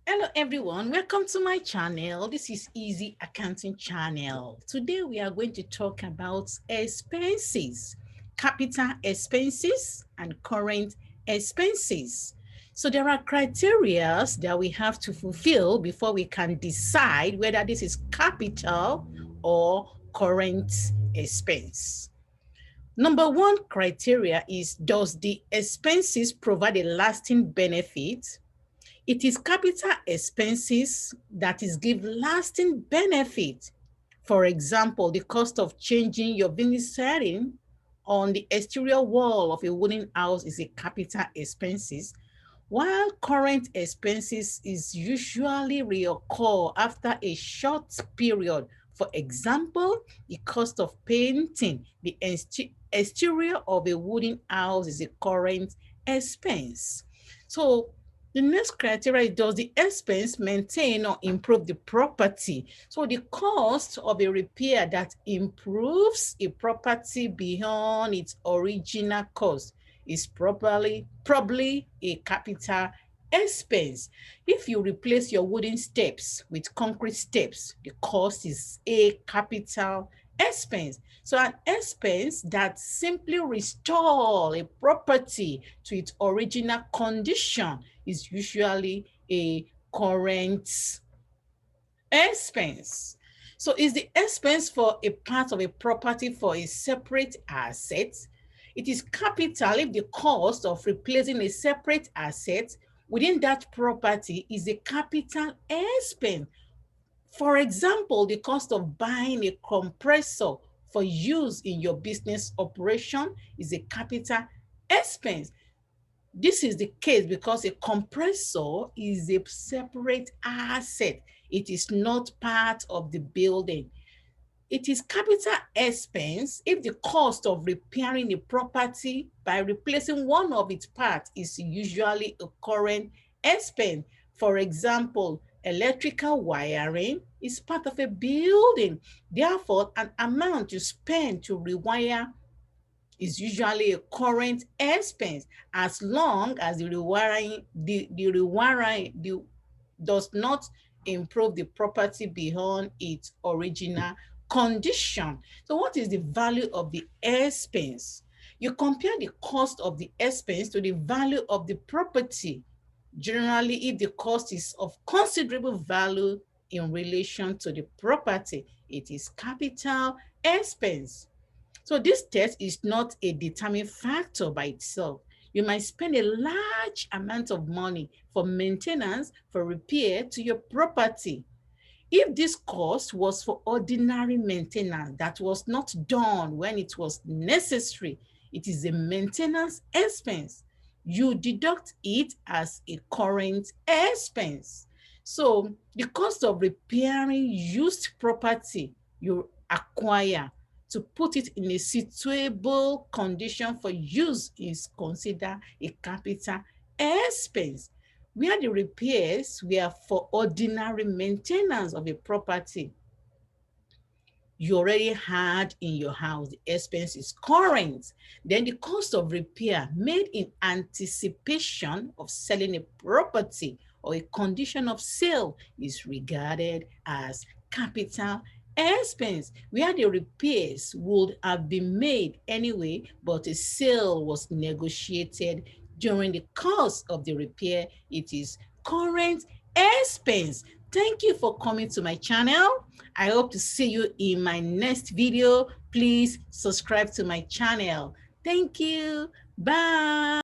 Hello everyone, welcome to my channel. This is Easy Accounting Channel. Today we are going to talk about expenses, capital expenses and current expenses. So there are criteria that we have to fulfill before we can decide whether this is capital or current expense. Number one criteria is, does the expenses provide a lasting benefit? It is capital expenses that is give lasting benefit. For example, the cost of changing your vinyl setting on the exterior wall of a wooden house is a capital expenses, while current expenses is usually reoccur after a short period. For example, the cost of painting the exterior of a wooden house is a current expense. So the next criteria is, does the expense maintain or improve the property? So the cost of a repair that improves a property beyond its original cost is probably a capital expense. If you replace your wooden steps with concrete steps, the cost is a capital expense. So an expense that simply restore a property to its original condition is usually a current expense. So is the expense for a part of a property for a separate asset? It is capital if the cost of replacing a separate asset within that property is a capital expense. For example, the cost of buying a compressor for use in your business operation is a capital expense. This is the case because a compressor is a separate asset. It is not part of the building. It is capital expense if the cost of repairing a property by replacing one of its parts is usually a current expense. For example, electrical wiring is part of a building. Therefore, an amount you spend to rewire is usually a current expense as long as the rewiring does not improve the property beyond its original condition. So what is the value of the expense? You compare the cost of the expense to the value of the property. Generally, if the cost is of considerable value in relation to the property, it is capital expense. So this test is not a determining factor by itself. You might spend a large amount of money for maintenance, for repair to your property. If this cost was for ordinary maintenance that was not done when it was necessary, it is a maintenance expense. You deduct it as a current expense. So the cost of repairing used property you acquire to put it in a suitable condition for use is considered a capital expense, where the repairs were for ordinary maintenance of a property you already had in your house. The expense is current. Then the cost of repair made in anticipation of selling a property or a condition of sale is regarded as capital expense, where the repairs would have been made anyway, but a sale was negotiated during the course of the repair. It is current expense. Thank you for coming to my channel. I hope to see you in my next video. Please subscribe to my channel. Thank you. Bye.